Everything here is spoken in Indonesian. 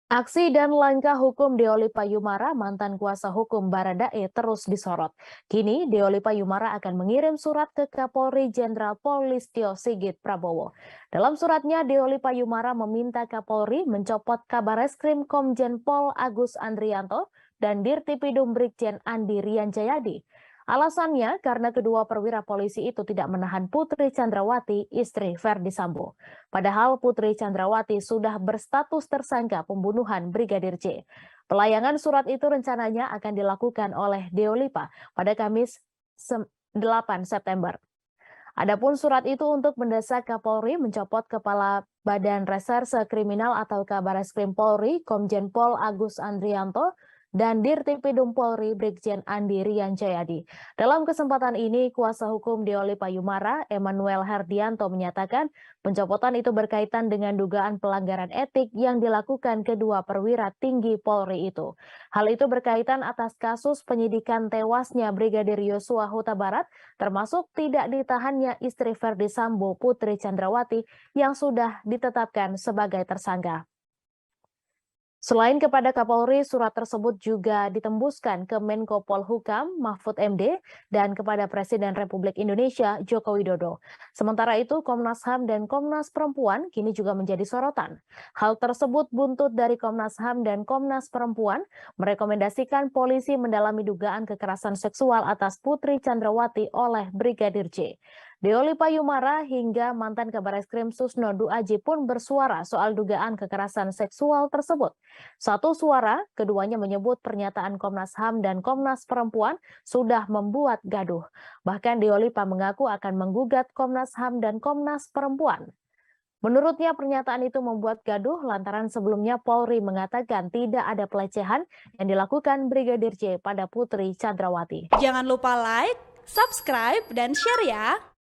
Aksi dan langkah hukum Deoli Payumara, mantan kuasa hukum Baradae, terus disorot. Kini, Deoli Payumara akan mengirim surat ke Kapolri Jenderal Polistio Sigit Prabowo. Dalam suratnya, Deoli Payumara meminta Kapolri mencopot Kabareskrim Komjen Pol Agus Andrianto dan Dirtipidum Brigjen Andi Rian Jayadi. Alasannya karena kedua perwira polisi itu tidak menahan Putri Chandrawati, istri Verdi Sambo. Padahal Putri Chandrawati sudah berstatus tersangka pembunuhan Brigadir J. Pelayangan surat itu rencananya akan dilakukan oleh Deolipa pada Kamis 8 September. Adapun surat itu untuk mendesak Kapolri mencopot Kepala Badan Reserse Kriminal atau Kabareskrim Polri, Komjen Pol Agus Andrianto, dan Dirtipidum Polri Brigjen Andi Rian Jayadi. Dalam kesempatan ini, kuasa hukum Deoli Payumara, Emmanuel Herdianto, menyatakan pencopotan itu berkaitan dengan dugaan pelanggaran etik yang dilakukan kedua perwira tinggi Polri itu. Hal itu berkaitan atas kasus penyidikan tewasnya Brigadir Yosua Huta Barat, termasuk tidak ditahannya istri Verdi Sambo, Putri Chandrawati, yang sudah ditetapkan sebagai tersangka. Selain kepada Kapolri, surat tersebut juga ditembuskan ke Menko Polhukam Mahfud MD dan kepada Presiden Republik Indonesia Joko Widodo. Sementara itu, Komnas HAM dan Komnas Perempuan kini juga menjadi sorotan. Hal tersebut buntut dari Komnas HAM dan Komnas Perempuan merekomendasikan polisi mendalami dugaan kekerasan seksual atas Putri Chandrawati oleh Brigadir J. Deoli Payumara hingga mantan Kabareskrim Susno Duaji pun bersuara soal dugaan kekerasan seksual tersebut. Satu suara, keduanya menyebut pernyataan Komnas HAM dan Komnas Perempuan sudah membuat gaduh. Bahkan Deolipa mengaku akan menggugat Komnas HAM dan Komnas Perempuan. Menurutnya pernyataan itu membuat gaduh lantaran sebelumnya Polri mengatakan tidak ada pelecehan yang dilakukan Brigadir J pada Putri Chandrawati. Jangan lupa like, subscribe, dan share ya!